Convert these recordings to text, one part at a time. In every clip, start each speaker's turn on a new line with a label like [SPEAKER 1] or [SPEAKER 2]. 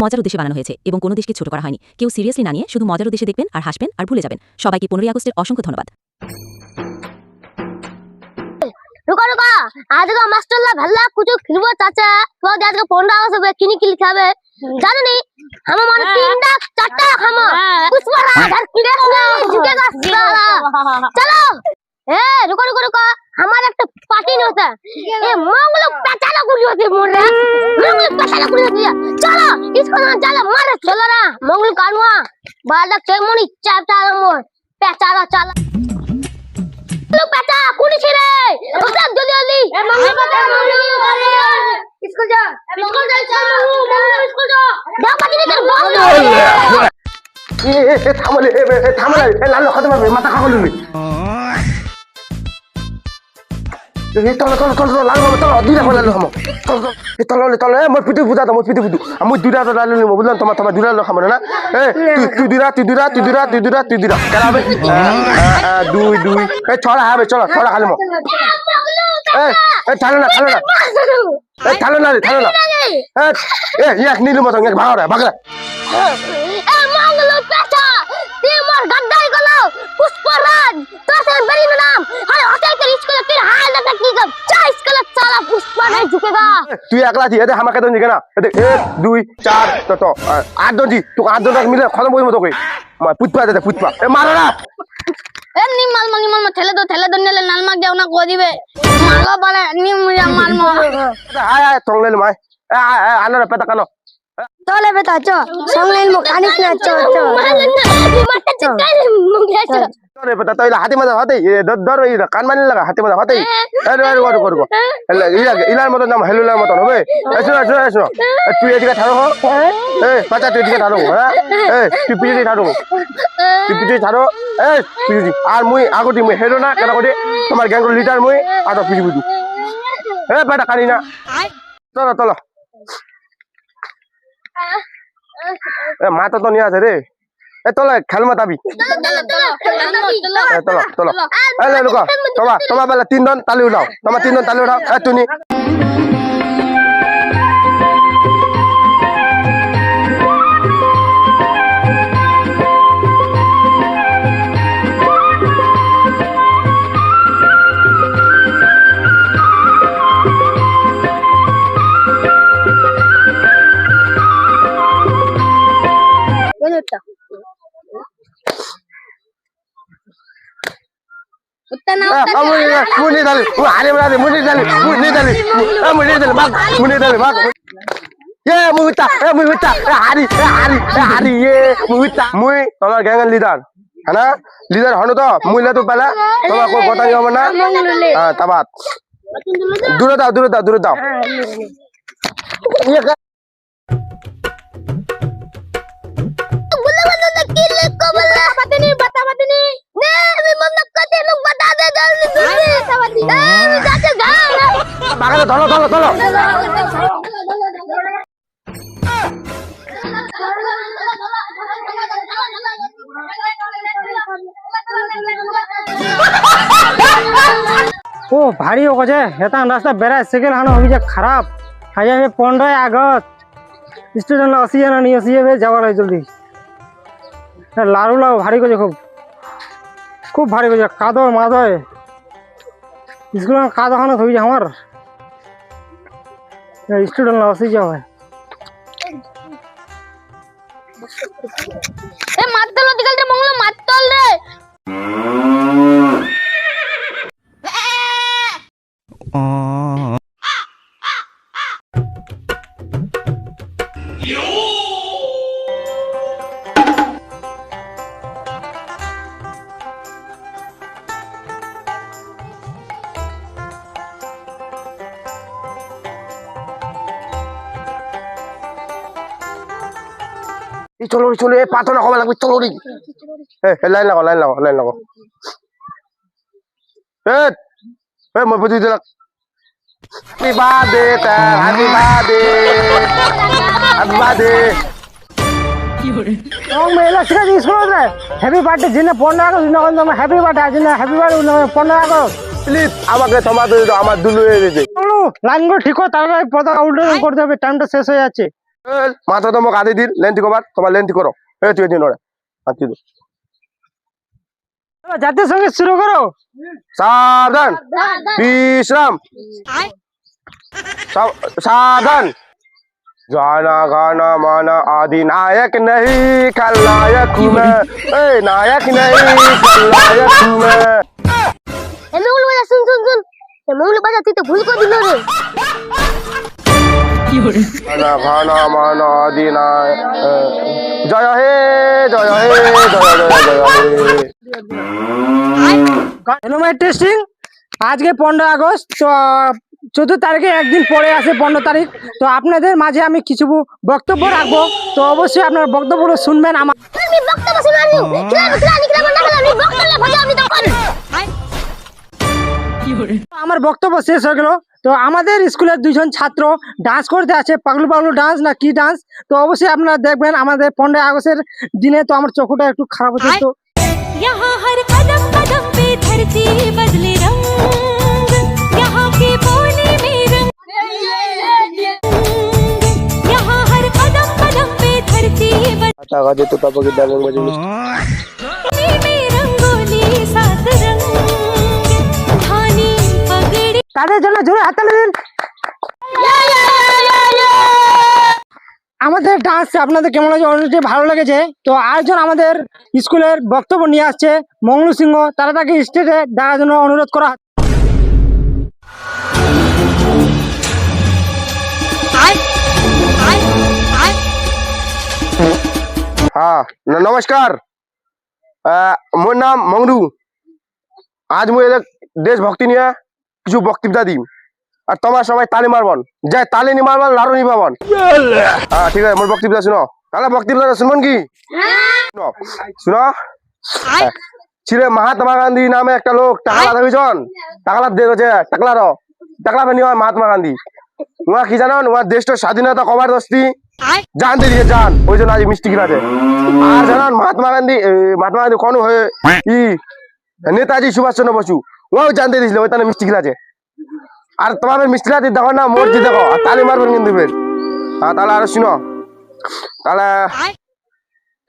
[SPEAKER 1] মজার উদ্দেশ্যে বানানো হয়েছে এবং কোনো দেশকে ছোট করা হয়নি। কেউ সিরিয়াসলি না নিয়ে শুধু মজার উদ্দেশ্যে দেখবেন আর হাসবেন আর ভুলে যাবেন। সবাইকে 15 আগস্টের অসংখ্য ধন্যবাদ।
[SPEAKER 2] रुको रुको आज का मास्टरला भल्ला कुछ खिलबो चाचा तो आज का 15 আগস্ট হবে কিনি কি লিখাবে জানো নি हम मन 3টা 4টা हम पुष्पराज हर प्लेस में झुकेगा साला चलो ए रुको रुको रुको हमारा एक पार्टी नहीं होता ये मंगल पचाला कुड़ी होती मोर रे मंगल पचाला कुड़ी होती चलो इसको ना चलो मारे चलो ना मंगल कानवा बालक चेमनी चापता मोर पचाला चला लोग पचा कुड़ी छिरे उठा जल्दी जल्दी ए मम्मी पचा मम्मी स्कूल जा चल मम्मी स्कूल जा जा पार्टी नहीं बोल
[SPEAKER 3] ए थामले लालो खत्म হবে মাথা খাবো তুমি তল তল তল লালো তল দুইটা ফলা লালো খামো তল তল মই পিটু বুঝা তো মই পিটু বুঝু আমি দুইটা তো লালো নিমো বুঝলাম তোমার দুইটা লালো খামো না এ তুই দুইটা কেলাবে দুই এ ছড়া হবে চলো ছড়া খালি মো এ থালো না এ থালো না এ এক নিলু মত এক ভাগরা
[SPEAKER 2] ए मंगल पेचा ते मोर गद्दाई गलो पुष्पराज तो से बड़ी नाम हाय होटल के स्कूल के हाल ना की गब चा स्कूल साला पुष्पराज झुकेगा
[SPEAKER 3] তুই একলা দি এতে আমাকে তো নিকে না দেখ 1 2 4 তো 8 জন দি তো 8 জন মিলে খতম কই মতো কই মা পুতপা এ মারো না
[SPEAKER 2] ए निमाल ठेले दो नेले नाल माग जाओ ना को दिबे मारो बाले नी मुजा माल मो
[SPEAKER 3] हाय तंगले माय आनो पेता कानो
[SPEAKER 2] तोले बेटा चो संगलेन मो कानिस ना चो मत चिकाय मुंगला चो
[SPEAKER 3] अरे पता तो हाथी मत हाथी दर कान मानि लगा हाथी मत हाथी अरे करगो इलार मत नाम हेलुलार मत होबे एसो तू एदिके थारो हो ए पाचा तू एदिके थारो हो ए तू पिजी थारो ए पिजी আর মুই আগতি মুই হেলো না কেন কই তোমার গ্যাংর লিডার মুই আর পিজি বুঝু এ বেটা কানি না চলো এ মাথা তো নিয়ে আছে রে এ তোলা খেল মাতাবি চলো এ লোক তোমার বেলা 3 জন তালি উঠাও এ তুমি मुनी डाली हारे बना दे मुनी डाली भाग ये मुविता हारी ये मुविता मुई তোমার গ্যাং এর লিডার है ना লিডার হনো তো মুইলা তো পালা তোমার কো কথা নিও না হ্যাঁ তাবাত দূরে দাও ये बता नहीं मैं मतलब कहते लोग बता दे जल्दी चाचा भागा चलो
[SPEAKER 4] ओ भारी हो गए हेता रास्ता बेरा साइकिल हानो होबी जे खराब हाजे 15 আগস্ট स्टूडेंट আসিয়ে না নি আসিয়ে বে যাওয়ার है जल्दी लारू भारी को खूब भारी को कादो मादो स्कूल में कादो खाना थोड़ी हमार स्टूडेंट लसी जाओ है
[SPEAKER 2] ए मात तलो दिगल रे मंगलो मात तल रे
[SPEAKER 3] চলো এ পাথর না কমা লাগবে চলো রে লাইন লাগো এ মই বুঝি দিলাম হ্যাপি বার্থডে
[SPEAKER 4] मेला स्कूल हैप्पी बर्थडे जिन्हें 15 আগস্ট हैप्पी बर्थडे जिन्हें हैप्पी बर्थडे 15 আগস্ট
[SPEAKER 3] প্লিজ আমাকে ক্ষমা করে দাও, আমার দুলু হয়ে গেছে।
[SPEAKER 4] লাইনগুলো ঠিক করে তাড়াতাড়ি পতাকা উল্টোলন করতে হবে, টাইমটা শেষ হয়ে যাচ্ছে।
[SPEAKER 3] মাথা তোমাকে আদি দিন লেন্থি কবার, তোমার লেন্থি করো। তুই দিন ওরা আচ্ছা
[SPEAKER 4] জাতীয় সঙ্গীত শুরু করো।
[SPEAKER 3] সাবধান, বিশ্রাম, साधन। जाना गाना माना आदि नायक नहीं खलनायक हूँ मैं, नायक नहीं खलनायक हूँ मैं।
[SPEAKER 2] मंगलू बाजा सुन सुन सुन, मंगलू बाजा तू तो भूल को दिलो रे।
[SPEAKER 3] गाना गाना माना आदि नायक जय हे जय हे जय जय जय हे।
[SPEAKER 4] হ্যালো মাই টেস্টিং, আজকে 15 আগস্ট, তো 14 তারিখে একদিন পরে আছে 15 তারিখ। তো আপনাদের মাঝে আমি কিছু বক্তব্য রাখবো, তো অবশ্যই আপনার বক্তব্যগুলো শুনবেন।
[SPEAKER 2] আমি বক্তব্য শুনানি খেলা নিকলা বন্ধ করলাম, আমি বক্তব্য ভালো আমি তখন
[SPEAKER 4] আমার বক্তব্য শেষ হয়ে গেল। তো আমাদের স্কুলের দুইজন ছাত্র ডান্স করতে আছে, পাগলু পাগলু ডান্স না কি ডান্স, তো অবশ্যই আপনারা দেখবেন আমাদের 15 আগস্টের দিনে। তো আমার চোখটা একটু খারাপ হচ্ছে। তো
[SPEAKER 5] यहाँ हर कदम कदम पे धरती बदले रंग, यहाँ के बोले में रंग, यहाँ हर कदम कदम पे धरती
[SPEAKER 3] आता गाजे तो पापा की डालेंगे मुझे
[SPEAKER 5] बदले में रंगोली सात रंग, धानी पगड़ी।
[SPEAKER 4] তাদের জন্য জোরে হাততালি দিন। আমাদের ডান্স আপনাদের কেমন লাগছে? অনেকটাই ভালো লেগেছে। তো আরেকজন আমাদের স্কুলের বক্তব্য নিয়ে আসছে মঙ্গলু সিংহ, তারা তাকে স্টেজে দেখার জন্য অনুরোধ করা।
[SPEAKER 3] हाँ नमस्कार, मोर नाम मंगरू। आज मुझे देशभक्ति নিয়ে কিছু বক্তব্য দিম, আর তোমার সবাই তালি মারবন, যাই তালি নি মারবন লাড়ু নি পাবন। হ্যাঁ ঠিক আছে, মোর বক্তব্য শুনো। তাহলে বক্তব্য শুনবেন কি? শুনো, ছিল মহাত্মা গান্ধী নামে একটা লোক, টাকলা দেখেছেন? টাকলা দেখেছে, টাকলা বানি হয় মহাত্মা গান্ধী। উহা কি জানেন, উহা দেশটা স্বাধীনতা কবার দস্তি জান দিয়ে দিয়েছে, জান, ওই জন্য আজ মিষ্টি কিনাছে। আর জানান মহাত্মা গান্ধী কোন হয়ে ই নেতাজি সুভাষচন্দ্র বসু, ওও জানতে দিয়েছিল, ওই তাহলে মিষ্টি কিনাছে। আর তোমাদের মিষ্টিটা দেখো না, মসজি দেখো, আর তালি মারবেন কিন্তু। হ্যাঁ তাহলে আরো শুনো, তাহলে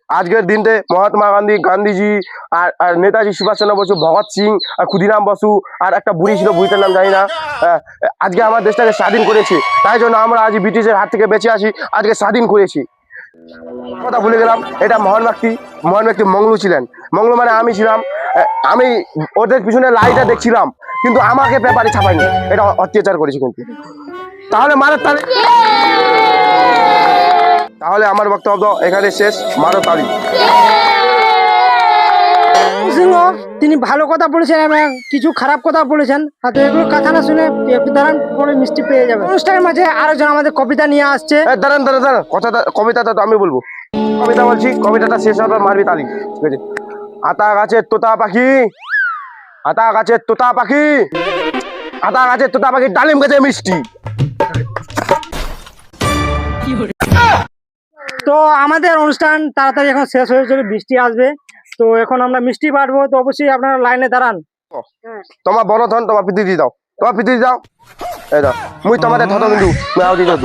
[SPEAKER 3] আজকের দিনতে মহাত্মা গান্ধী, গান্ধীজি আর নেতাজি সুভাষচন্দ্র বসু, ভগৎ সিং আর ক্ষুদিরাম বসু, আর একটা বুড়ি ছিল, বুড়িটার নাম জানি না, আজকে আমার দেশটাকে স্বাধীন করেছি। তাই জন্য আমরা আজ ব্রিটিশের হাত থেকে বেঁচে আসি, আজকে স্বাধীন করেছি। কথা ভুলে গেলাম, এটা মহান ব্যক্তি মঙ্গলু ছিলেন। মঙ্গলু মানে আমি ছিলাম। আমি ওদের পিছনে লাইটা দেখছিলাম, কিন্তু আমাকে পেপারে ছাপাইনি, এটা অত্যাচার করেছি কিন্তু। তাহলে তাহলে আমার বক্তব্য এখানে শেষ, মারো তালি।
[SPEAKER 4] সিংহ তিনি ভালো কথা বলেছেন এবং কিছু খারাপ কথা বলেছেন, আর এগুলো কথা না শুনে দাঁড়ান, পরে মিষ্টি পেয়ে যাবে। অনুষ্ঠানের মাঝে আরেকজন আমাদের কবিতা নিয়ে আসছে।
[SPEAKER 3] দাঁড়ান, কবিতাটা তো আমি বলবো। কবিতা বলছি, কবিতাটা শেষ হওয়ার পর মারবি তালি, ঠিক আছে? আতা গাছের তোতা পাখি, আতা গাছের তোতা পাখি, আতা গাছের তোতা পাখি, ডালিম গাছে মিষ্টি।
[SPEAKER 4] তো আমাদের অনুষ্ঠান তাড়াতাড়ি এখন শেষ হয়ে চলে, বৃষ্টি আসবে। তো এখন আমরা মিষ্টি বাড়বো, তো অবশ্যই আপনারা লাইনে দাঁড়ান।
[SPEAKER 3] তোমার বড় ধন, তোমার পিতি দি দাও, তোমার পিতি দি দাও, এই দাও, মুই তোমাদের ধত কিন্তু মুই আউদি দাও।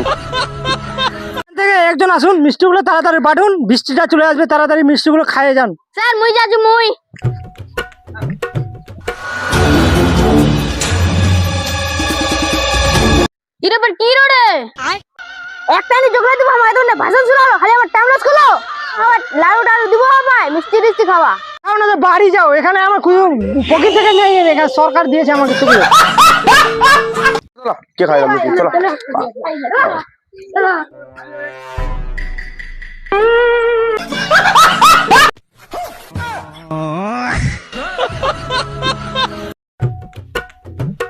[SPEAKER 4] থেকে একজন আসুন, মিষ্টিগুলো তাড়াতাড়ি বাড়ুন, বৃষ্টিটা চলে আসবে, তাড়াতাড়ি মিষ্টিগুলো খাইয়ে যান।
[SPEAKER 2] স্যার মুই যাচ্ছি মুই। ইরে पर কি রোডে একটা নি জগলা দিব আমায় তো ভাষণ শোনালো, খালি আমার টাইম লস করলো। আমার লাড়ু টাড়ু দিব আমায়, মিষ্টি টিষ্টি খাওয়া।
[SPEAKER 4] আপনাদের বাড়ি যাও, এখানে আমার পকেট থেকে নিয়ে গেছে, এখানে সরকার দিয়েছে আমাকে। চলো
[SPEAKER 3] কে খাইলাম মিষ্টি, চলো।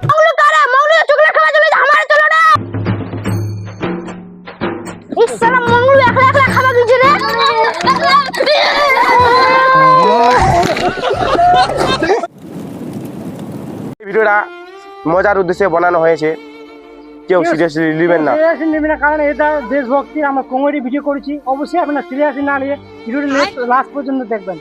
[SPEAKER 2] মঙ্গলু কারা, মঙ্গলু চকলেট খাওয়া চলে যা, আমারে চলো না। ইস সালা মঙ্গলু একলা একলা খাওয়া গিয়েছে রে।
[SPEAKER 3] ভিডিওটা মজার উদ্দেশ্যে বানানো হয়েছে, কেউ সিরিয়াসলি নেবেন না।
[SPEAKER 4] সিরিয়াসলি নেবেন না, কারণ এটা দেশভক্তি, আমরা কমেডি ভিডিও করেছি। অবশ্যই আপনারা সিরিয়াসলি না নিয়ে ভিডিওটি লাস্ট পর্যন্ত দেখবেন।